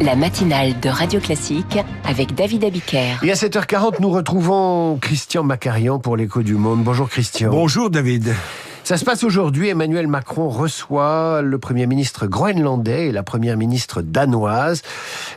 La matinale de Radio Classique avec David Abiker. Et à 7h40, nous retrouvons Christian Macarian pour l'Écho du Monde. Bonjour Christian. Bonjour David. Ça se passe aujourd'hui. Emmanuel Macron reçoit le Premier ministre groenlandais et la Première ministre danoise,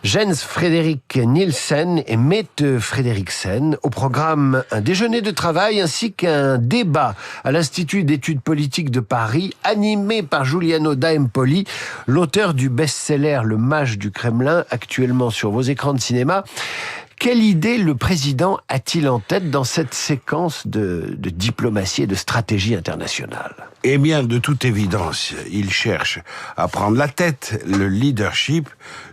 Jens Frederik Nielsen et Mette Frederiksen. Au programme, un déjeuner de travail ainsi qu'un débat à l'Institut d'études politiques de Paris, animé par Giuliano d'Empoli, l'auteur du best-seller Le Mage du Kremlin, actuellement sur vos écrans de cinéma. Quelle idée le président a-t-il en tête dans cette séquence de diplomatie et de stratégie internationale ? Eh bien, de toute évidence, il cherche à prendre la tête, le leadership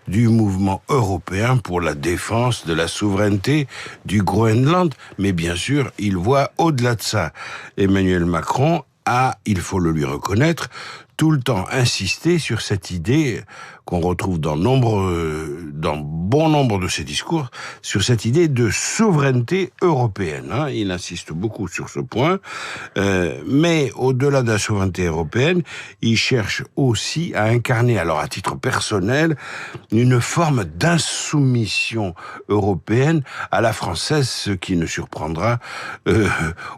du mouvement européen pour la défense de la souveraineté du Groenland. Mais bien sûr, il voit au-delà de ça. Emmanuel Macron a, il faut le lui reconnaître, tout le temps insisté sur cette idée qu'on retrouve dans bon nombre de ses discours, sur cette idée de souveraineté européenne. Il insiste beaucoup sur ce point, mais au-delà de la souveraineté européenne, il cherche aussi à incarner, alors à titre personnel, une forme d'insoumission européenne à la française, ce qui ne surprendra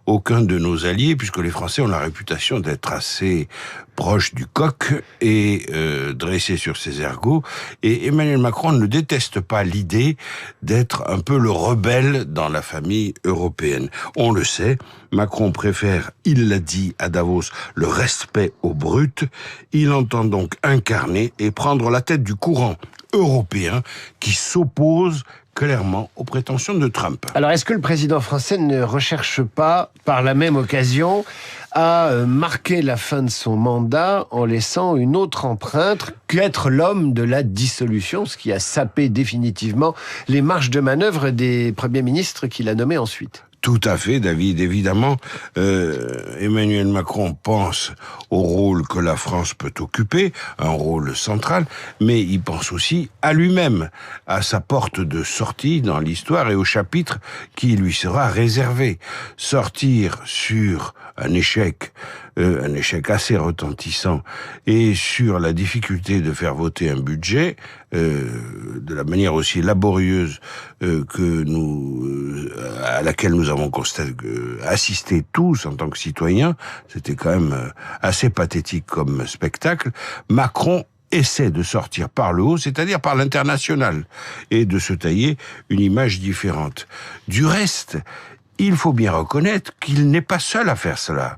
aucun de nos alliés, puisque les Français ont la réputation d'être assez proches du coq et dressés sur ses ergots. Et Emmanuel Macron ne déteste pas l'idée d'être un peu le rebelle dans la famille européenne. On le sait, Macron préfère, il l'a dit à Davos, le respect au brut. Il entend donc incarner et prendre la tête du courant européen qui s'oppose clairement aux prétentions de Trump. Alors, est-ce que le président français ne recherche pas, par la même occasion, à marquer la fin de son mandat en laissant une autre empreinte qu'être l'homme de la dissolution, ce qui a sapé définitivement les marges de manœuvre des premiers ministres qu'il a nommés ensuite ? Tout à fait, David. Évidemment, Emmanuel Macron pense au rôle que la France peut occuper, un rôle central, mais il pense aussi à lui-même, à sa porte de sortie dans l'histoire et au chapitre qui lui sera réservé. Sortir sur un échec assez retentissant, et sur la difficulté de faire voter un budget, de la manière aussi laborieuse à laquelle nous avons assisté tous en tant que citoyens, c'était quand même assez pathétique comme spectacle. Macron essaie de sortir par le haut, c'est-à-dire par l'international, et de se tailler une image différente. Du reste, il faut bien reconnaître qu'il n'est pas seul à faire cela.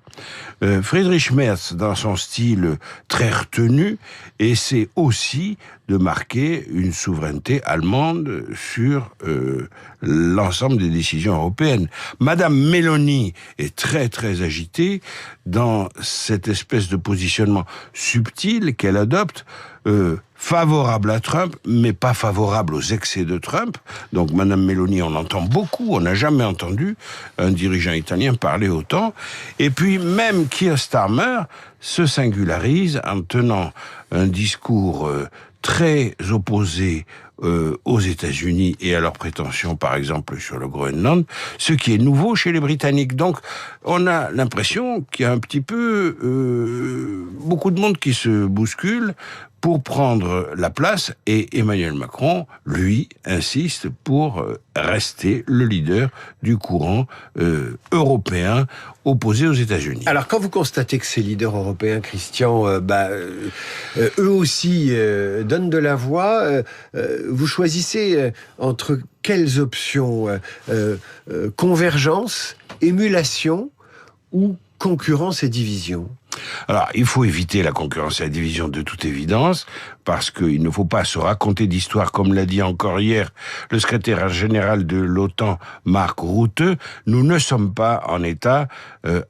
Friedrich Merz, dans son style très retenu, essaie aussi de marquer une souveraineté allemande sur l'ensemble des décisions européennes. Madame Meloni est très très agitée dans cette espèce de positionnement subtil qu'elle adopte, favorable à Trump, mais pas favorable aux excès de Trump. Donc Madame Meloni, on entend beaucoup, on n'a jamais entendu un dirigeant italien parler autant. Et puis même Keir Starmer se singularise en tenant un discours très opposé aux États-Unis et à leurs prétentions, par exemple, sur le Groenland, ce qui est nouveau chez les Britanniques. Donc, on a l'impression qu'il y a un petit peu beaucoup de monde qui se bouscule pour prendre la place, et Emmanuel Macron, lui, insiste pour rester le leader du courant européen opposé aux États-Unis. Alors, quand vous constatez que ces leaders européens, Christian, eux aussi donnent de la voix, vous choisissez entre quelles options ? Convergence, émulation ou concurrence et division ? Alors, il faut éviter la concurrence et la division de toute évidence, parce qu'il ne faut pas se raconter d'histoire, comme l'a dit encore hier le secrétaire général de l'OTAN, Mark Rutte. Nous ne sommes pas en état,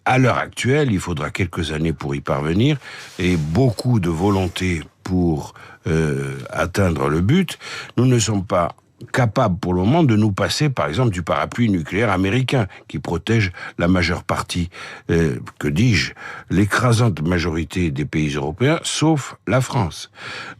à l'heure actuelle, il faudra quelques années pour y parvenir, et beaucoup de volonté pour atteindre le but. Nous ne sommes pas capable pour le moment de nous passer, par exemple, du parapluie nucléaire américain qui protège la majeure partie, que dis-je, l'écrasante majorité des pays européens, sauf la France.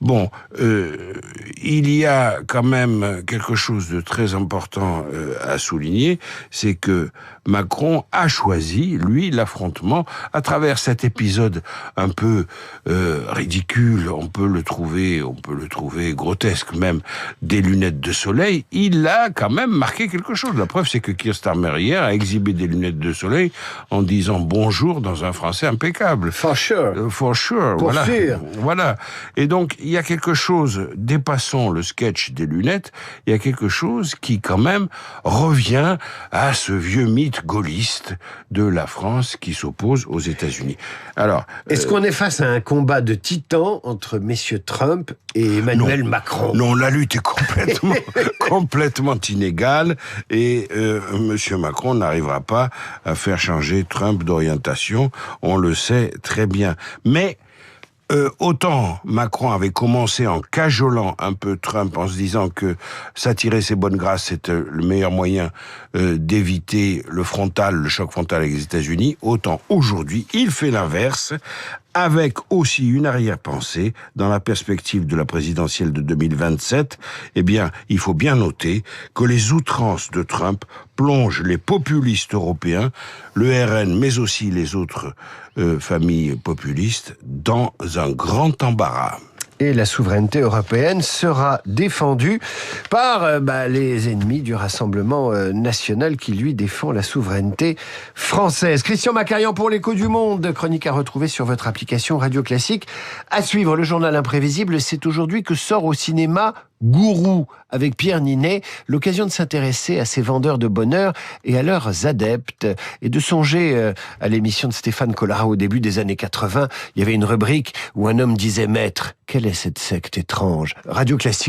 Bon, il y a quand même quelque chose de très important à souligner, c'est que Macron a choisi, lui, l'affrontement à travers cet épisode un peu ridicule, on peut le trouver grotesque même, des lunettes de soleil. Il a quand même marqué quelque chose. La preuve, c'est que Keir Starmer hier a exhibé des lunettes de soleil en disant bonjour dans un français impeccable. For sure. For sure. Pour Voilà. sûr. Voilà. Et donc, il y a quelque chose, dépassons le sketch des lunettes, il y a quelque chose qui quand même revient à ce vieux mythe gaulliste de la France qui s'oppose aux États-Unis. Alors, est-ce qu'on est face à un combat de titans entre messieurs Trump et Emmanuel Macron? Non, la lutte est complètement inégale et Monsieur Macron n'arrivera pas à faire changer Trump d'orientation, on le sait très bien. Mais autant Macron avait commencé en cajolant un peu Trump, en se disant que s'attirer ses bonnes grâces, c'est le meilleur moyen d'éviter le choc frontal avec les États-Unis, autant aujourd'hui, il fait l'inverse, avec aussi une arrière-pensée dans la perspective de la présidentielle de 2027. Eh bien, il faut bien noter que les outrances de Trump plongent les populistes européens, le RN, mais aussi les autres familles populistes, dans un grand embarras. Et la souveraineté européenne sera défendue par les ennemis du Rassemblement national qui, lui, défend la souveraineté française. Christian Macarian pour l'Écho du Monde, chronique à retrouver sur votre application Radio Classique. À suivre, le journal imprévisible, c'est aujourd'hui que sort au cinéma Gourou, avec Pierre Ninet, l'occasion de s'intéresser à ces vendeurs de bonheur et à leurs adeptes, et de songer à l'émission de Stéphane Collara au début des années 80. Il y avait une rubrique où un homme disait « Maître, quelle est cette secte étrange ?» Radio Classique.